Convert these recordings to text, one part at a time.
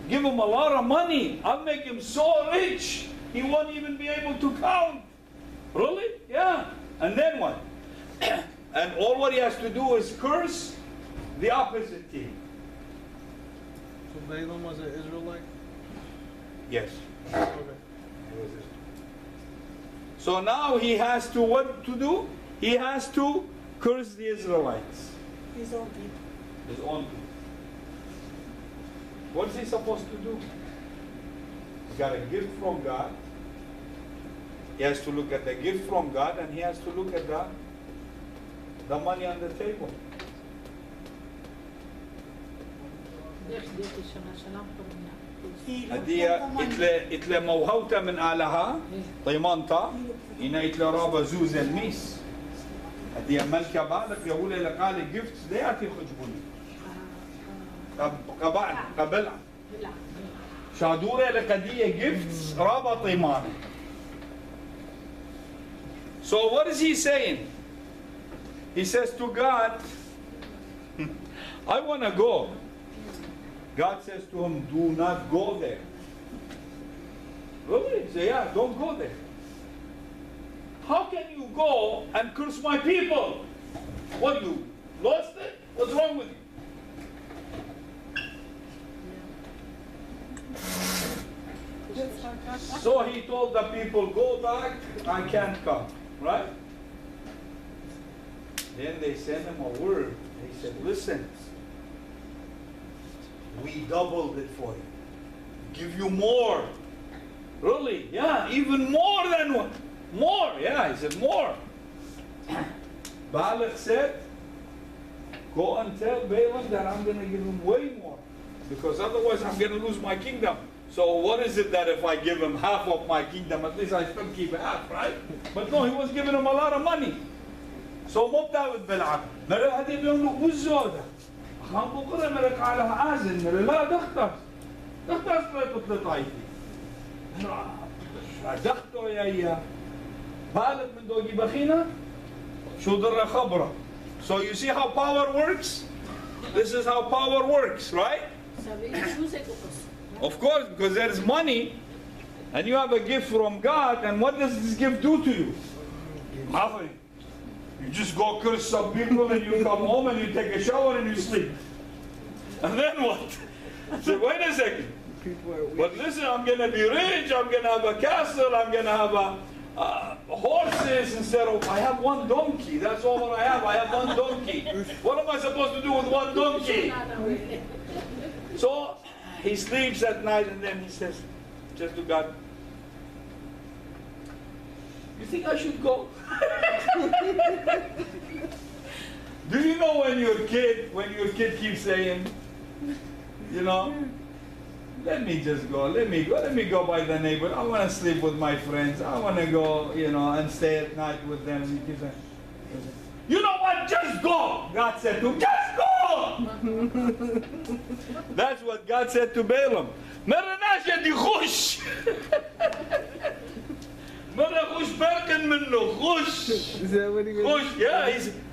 Give him a lot of money. I'll make him so rich, he won't even be able to count. Really? Yeah. And then what? And all what he has to do is curse the opposite team. So Balaam was an Israelite? Yes. Okay. So now he has to what to do? He has to curse the Israelites. His own people. His own people. What's he supposed to do? He got a gift from God. He has to look at the gift from God, and he has to look at the money on the table. هدية إتلا موهوتا من آلها طيمانتا إنا إتلا رابا زوز الميس هدية ملكة بالك يقول إلى قال gifts ده أتي خجبوني قبلع شادورة لقدية gifts رابا طيمان. So what is he saying? He says to God, I want to go. God says to him, do not go there. Really? He says, yeah, don't go there. How can you go and curse my people? What, you lost it? What's wrong with you? So he told the people, go back, I can't come. Right? Then they sent him a word. They said, listen, we doubled it for you. Give you more. Really? Yeah, even more than what? More. Yeah, he said more. Balak said, go and tell Balaam that I'm going to give him way more. Because otherwise I'm going to lose my kingdom. So what is it that if I give him half of my kingdom, at least I still keep half, right? But no, he was giving him a lot of money. So مبدأ with بلعام. مرة هذه بيقولوا وزودة. خان بقرة مرة قالها عازل مرة لا دختر. دختر سلطة طايفي. دختر يا بالك من دوجي بخينة. شو درة خبرة. So you see how power works? This is how power works, right? Of course, because there is money, and you have a gift from God, and what does this gift do to you? Nothing. You just go curse some people, and you come home, and you take a shower, and you sleep. And then what? So wait a second. But listen, I'm going to be rich, I'm going to have a castle, I'm going to have horses instead of, I have one donkey. That's all that I have. I have one donkey. What am I supposed to do with one donkey? So he sleeps at night and then he says, just to God, you think I should go? Do you know when your kid keeps saying, you know, let me just go, let me go by the neighbor. I want to sleep with my friends. I want to go, you know, and stay at night with them. And he keeps saying, you know what, just go. God said to him, just go. That's what God said to Balaam. مرناش يدي خش. مرة خش بركن منه خش. Is that what he was? Push,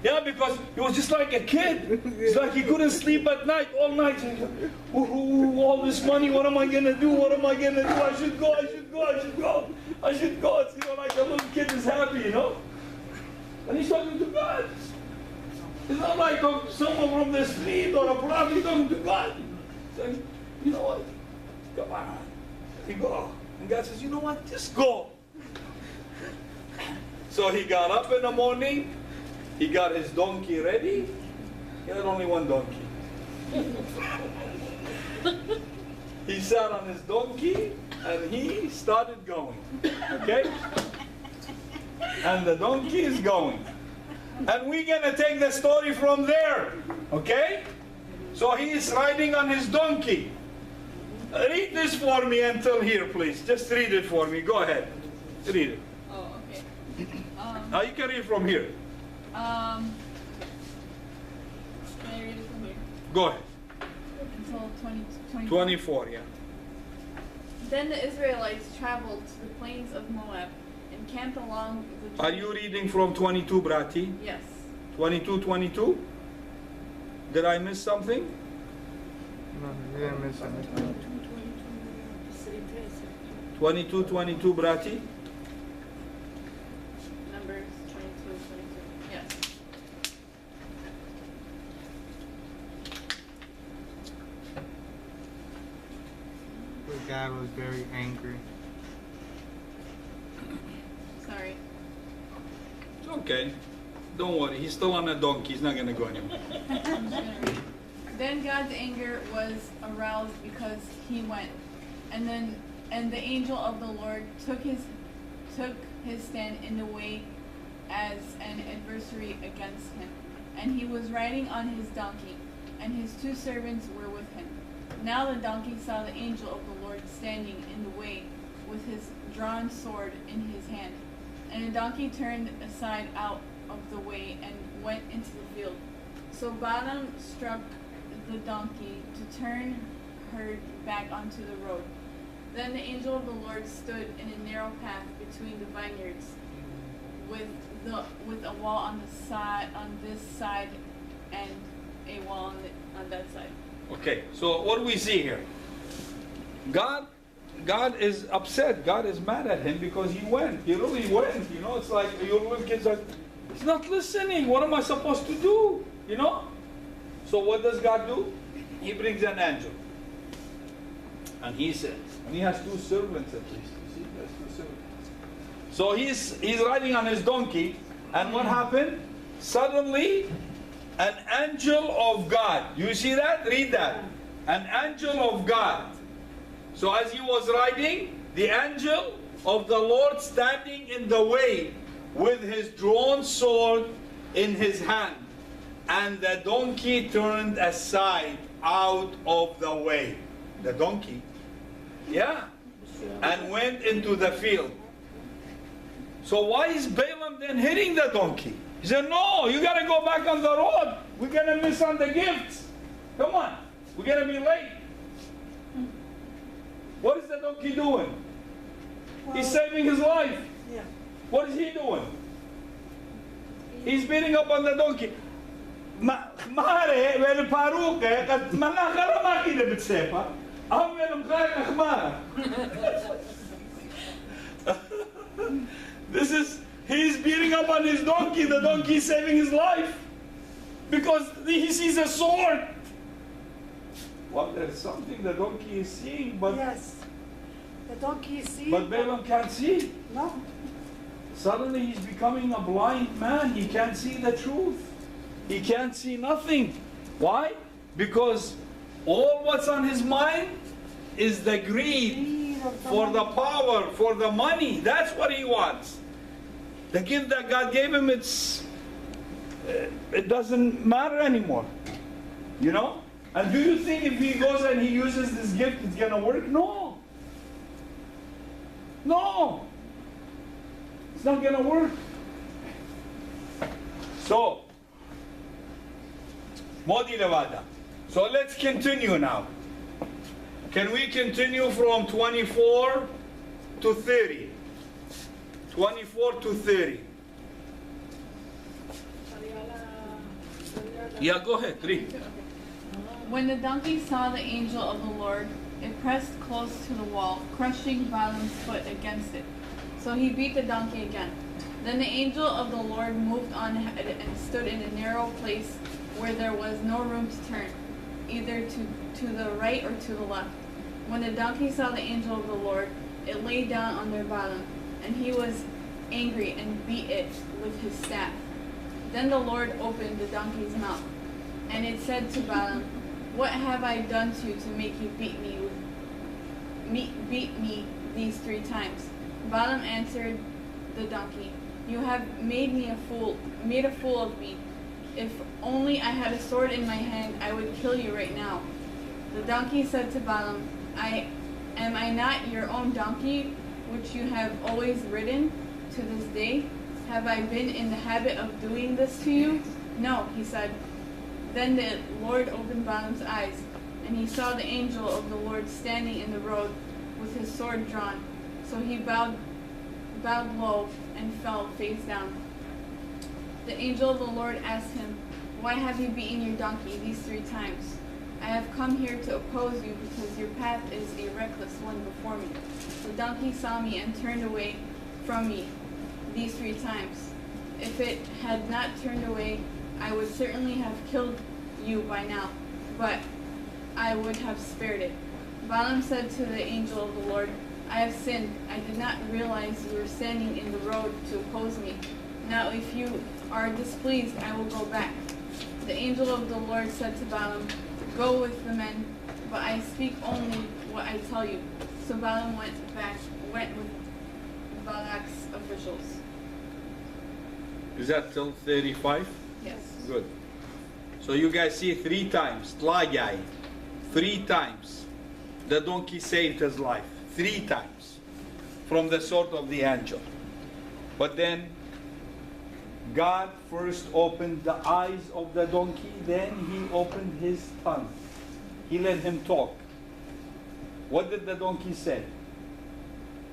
yeah, because he was just like a kid. It's like he couldn't sleep at night, all night. Ooh, all this money, what am I gonna do? What am I gonna do? I should go. It's, you know, like a little kid is happy, you know? And he's talking to God. It's not like someone from the street or a prophet, he's talking to God. Saying, you know what? Come on. You go. And God says, you know what? Just go. So he got up in the morning, he got his donkey ready. He had only one donkey. He sat on his donkey and he started going. Okay? And the donkey is going. And we're going to take the story from there. Okay? So he is riding on his donkey. Read this for me until here, please. Just read it for me. Go ahead. Read it. Now you can read from here. Can I read it from here? Go ahead. Until 20, 24, yeah. Then the Israelites traveled to the plains of Moab and camped along the... Are you reading from 22, Brati? Yes. 22? Did I miss something? No, you didn't miss anything. 22, Brati. Numbers 22, 22. Yes. But God was very angry. Sorry. It's okay. Don't worry. He's still on a donkey. He's not going to go anywhere. I'm just gonna read. Then God's anger was aroused because he went, and the angel of the Lord took his stand in the way as an adversary against him, and he was riding on his donkey, and his 2 servants were with him. Now the donkey saw the angel of the Lord standing in the way with his drawn sword in his hand, and the donkey turned aside out of the way and went into the field. So Balaam struck the donkey to turn her back onto the road. Then the angel of the Lord stood in a narrow path between the vineyards, with a wall on this side and a wall on that side. Okay, so what do we see here? God is upset. God is mad at him because he went. He really went. You know, it's like your little kids are, he's not listening. What am I supposed to do? You know? So what does God do? He brings an angel. And he says, and he has 2 servants at least. You see, he has 2 servants. So he's riding on his donkey, and what happened? Suddenly, an angel of God. You see that? Read that. An angel of God. So as he was riding, the angel of the Lord standing in the way with his drawn sword in his hand. And the donkey turned aside out of the way. The donkey. Yeah. And went into the field. So why is Balaam then hitting the donkey? He said, no, you got to go back on the road. We're going to miss on the gifts. Come on. We're going to be late. What is the donkey doing? He's saving his life. Yeah. What is he doing? He's beating up on the donkey. مهارة والباروكة قد مناخرة ما كده بتسيبها هم المخارج أخمارة. This is, he's beating up on his donkey. The donkey is saving his life because he sees a sword. Well, there's something the donkey is seeing, but Yes. The donkey is seeing. but Balaam can't see. No. Suddenly he's becoming a blind man. He can't see the truth. He can't see nothing. Why? Because all what's on his mind is the greed for the power, for the money. That's what he wants. The gift that God gave him, it doesn't matter anymore. You know? And do you think if he goes and he uses this gift, it's going to work? No. No. It's not going to work. So, Modi Levada. So let's continue now. Can we continue from 24 to 30? 24 to 30. Yeah, go ahead, read. When the donkey saw the angel of the Lord, it pressed close to the wall, crushing Balaam's foot against it. So he beat the donkey again. Then the angel of the Lord moved on ahead and stood in a narrow place where there was no room to turn, either to the right or to the left. When the donkey saw the angel of the Lord, it lay down under Balaam, and he was angry and beat it with his staff. Then the Lord opened the donkey's mouth, and it said to Balaam, "What have I done to you to make you beat me these 3 times?" Balaam answered the donkey, "You have made a fool of me. If only I had a sword in my hand, I would kill you right now." The donkey said to Balaam, Am I not your own donkey, which you have always ridden to this day? Have I been in the habit of doing this to you? No, he said. Then the Lord opened Balaam's eyes, and he saw the angel of the Lord standing in the road with his sword drawn. So he bowed low and fell face down. The angel of the Lord asked him, "Why have you beaten your donkey these 3 times?" I have come here to oppose you because your path is a reckless one before me. The donkey saw me and turned away from me these 3 times. If it had not turned away, I would certainly have killed you by now, but I would have spared it. Balaam said to the angel of the Lord, I have sinned. I did not realize you were standing in the road to oppose me. Now if you are displeased, I will go back. The angel of the Lord said to Balaam, Go with the men, but I speak only what I tell you. So Balaam went with Balak's officials. Is that till 35? Yes. Good. So you guys see 3 times, tlagay, 3 times, the donkey saved his life, 3 times, from the sword of the angel. But then, God first opened the eyes of the donkey, then he opened his tongue. He let him talk. What did the donkey say?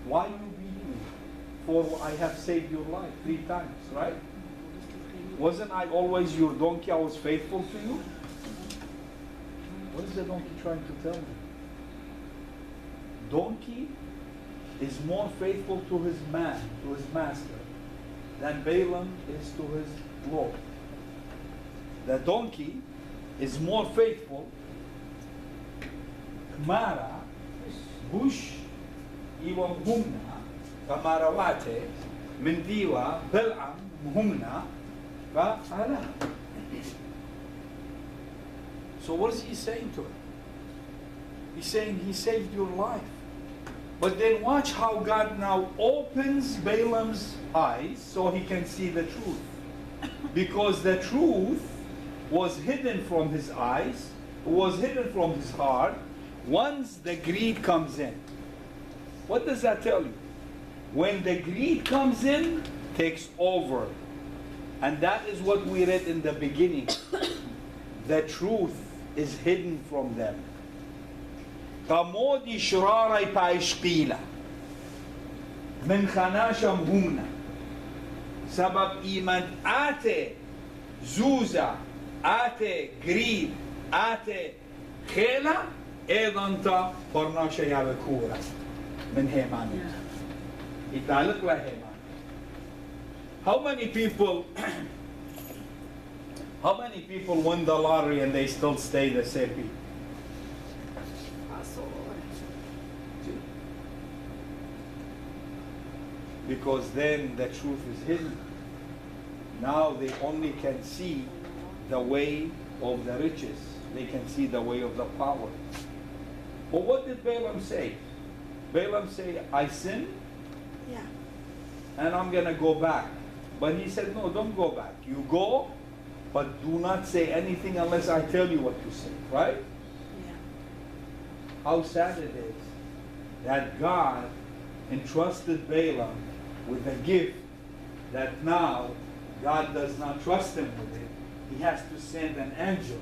Why you beat me? For I have saved your life 3 times, right? Wasn't I always your donkey? I was faithful to you. What is the donkey trying to tell me? Donkey is more faithful to his man, to his master, than Balaam is to his Lord. The donkey is more faithful. Mara, bush, iwa mhumna, kamarawate, mindiwa, Balaam, mhumna, fa'ala. So what is he saying to him? He's saying he saved your life. But then watch how God now opens Balaam's eyes so he can see the truth. Because the truth was hidden from his eyes, was hidden from his heart, once the greed comes in. What does that tell you? When the greed comes in, takes over. And that is what we read in the beginning. The truth is hidden from them. Kamodi shrarai paishqila min khanasham humna sabab iman ate zuza ate greed ate khela ايضا برناشا يابكورا من هيمان يتعلق له هيمان. How many people win the lottery and they still stay the same people? Because then the truth is hidden. Now they only can see the way of the riches. They can see the way of the power. But what did Balaam say? Balaam said, I sinned, Yeah. and I'm going to go back. But he said, no, don't go back. You go, but do not say anything unless I tell you what to say. Right? Yeah. How sad it is that God entrusted Balaam with a gift that now God does not trust him with it. He has to send an angel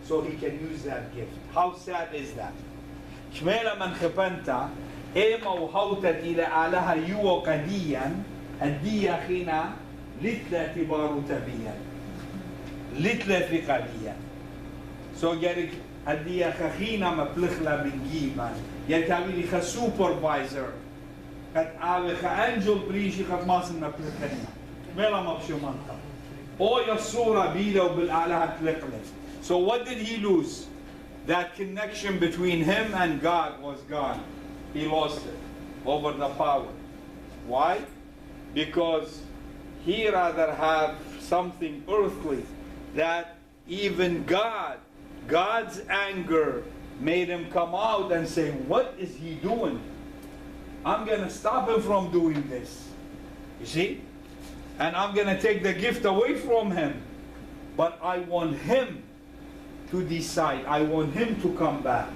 so he can use that gift. How sad is that? شميلة من خبنتا إيما وحوتت إلى آلها يو قديا الديا خينا لتلا تبارو تبيا لتلا ثقاليا so يرك الديا خخينا مبلخلا من جيبا يلتاوي لي خا supervisor قد آوي خا أنجل بريشي قد ماسن مبلخنا ميلا مبشو منطق أو يصورة بيلا وبالآلها تلقلت. So what did he lose? That connection between him and God was gone. He lost it over the power. Why? Because he rather have something earthly that even God's anger made him come out and say, what is he doing? I'm going to stop him from doing this. You see? And I'm going to take the gift away from him. But I want him to decide. I want him to come back.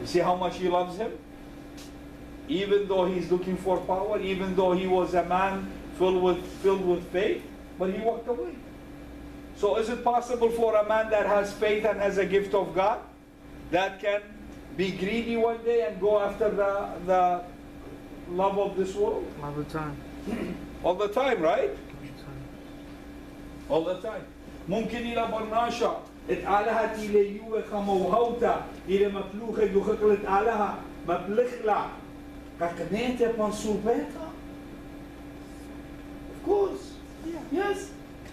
You see how much he loves him? Even though he's looking for power, even though he was a man filled with faith, but he walked away. So is it possible for a man that has faith and has a gift of God that can be greedy one day and go after the love of this world? All the time. All the time, right? All the time. ممكن إلى برناشا את עלה תיליו כמוהותה, אילה מפלוחה דוחקלת עלה, מפלחלה. Kaknete pansubeta? Of course. Yes.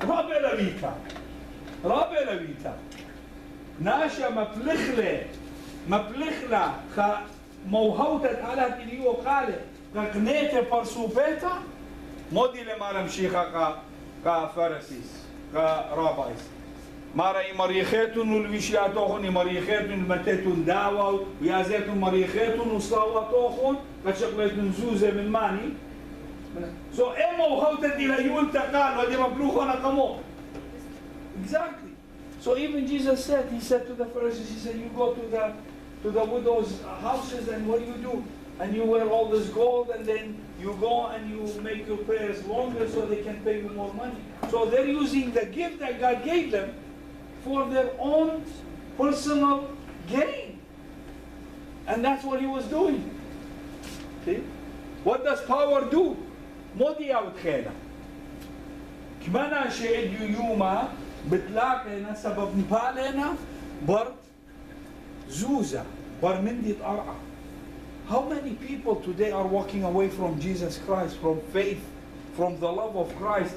Rabbe Levita. Rabbe Levita. Nasha مپلخلا موهوتت على تليو قال kaknete pansubeta? مودي لما نمشيخا كفارسيس كرابايس. مارا مريخيتون والوشياتوخن مريخيتون متيتون داوا ويازيتون مريخيتون وصلاواتوخن كشغلتون زوزة من ماني. So emo خوتت إلى يول تقال ودي مبلوخنا كمو. Exactly. So even Jesus said, he said to the Pharisees, he said, you go to the widows' houses and what do? And you wear all this gold and then you go and you make your prayers longer so they can pay you more money. So they're using the gift that God gave them for their own personal gain. And that's what he was doing. See? What does power do? Modi outkhela. Kmana she'ed yuma bitlaqena sabab nipalena bar zuza bar mindit ar'a. How many people today are walking away from Jesus Christ, from faith, from the love of Christ?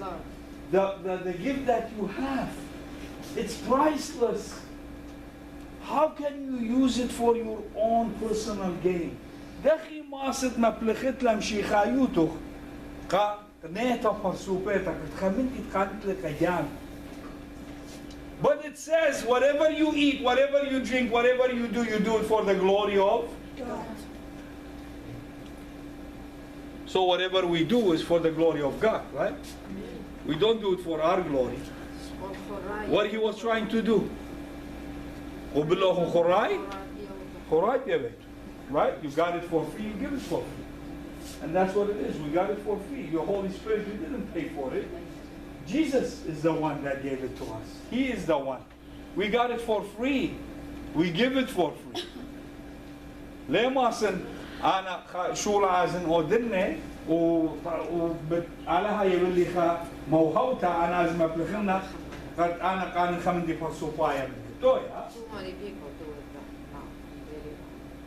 The gift that you have, it's priceless. How can you use it for your own personal gain? دخي ماسط مبلغت لم شيخايوتو قا نيتا فرسوبيتا كتخمنت اتقانت لك ايام. But it says whatever you eat, whatever you drink, whatever you do it for the glory of God. So whatever we do is for the glory of God, right? We don't do it for our glory. What he was trying to do. Right? You got it for free, you give it for free. And that's what it is. We got it for free. Your Holy Spirit, we didn't pay for it. Jesus is the one that gave it to us. He is the one. We got it for free. We give it for free. ليه أنا شو لازم أودني وعلىها يقول لي موهوتا أنا لازم أبلغنا قد أنا كان خمدي فصوفايا تويا.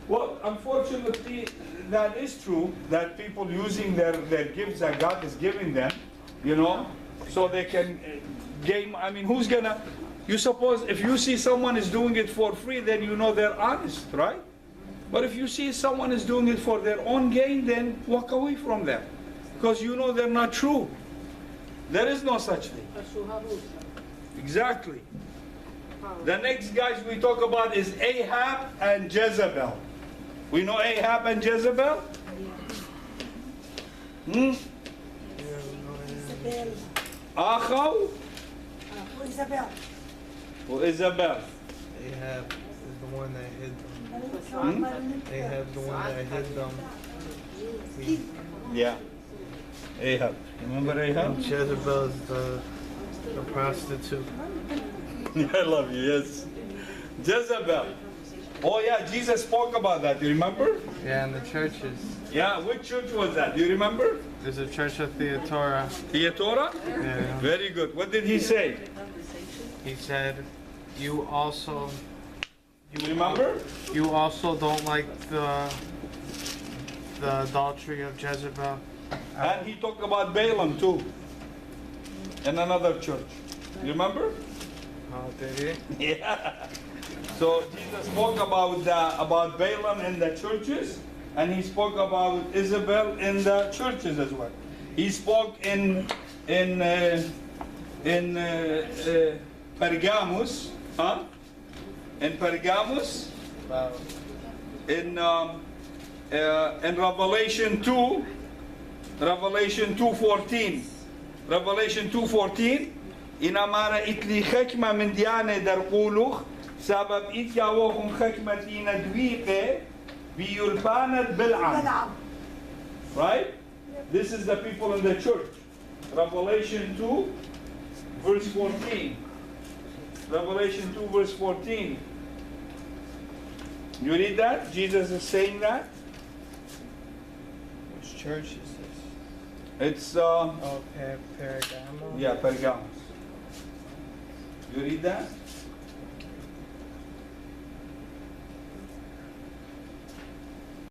Well, unfortunately, that is true, that people using their gifts that God is giving them, you know, so they can gain. I mean, who's gonna, you suppose if you see someone is doing it for free, then you know they're honest, right? But if you see someone is doing it for their own gain, then walk away from them, because you know they're not true. There is no such thing. Exactly. The next guys we talk about is Ahab and Jezebel. We know Ahab and Jezebel? Achav? Isabel. Or Isabel? Ahab is the one that hid them. Ahab the one that hid them. Yeah. Ahab. Remember Ahab? And Jezebel is the prostitute. I love you, yes. Jezebel. Oh yeah, Jesus spoke about that. Do you remember? Yeah, in the churches. Yeah, which church was that? Do you remember? There's a church of Theatora. Theatora? Yeah. Very good. What did he say? He said, you also... You remember? You also don't like the adultery of Jezebel. And he talked about Balaam too. In another church. You remember? Oh, did he? Yeah. So Jesus spoke about Balaam in the churches, and he spoke about Isabel in the churches as well. He spoke in Pergamus, huh? In Pergamus, in Revelation 2, Revelation 2:14, Revelation 2:14. إنما إتلي خكمة من ديانة در قولوخ سبب إتياوهم خكمة دويقة بيلبانت بالعام. Right? This is the people in the church. Revelation 2 verse 14. Revelation 2 verse 14. You read that? Jesus is saying that? Which church is this? It's Oh, Pergamo? yeah, Pergamos. You read that?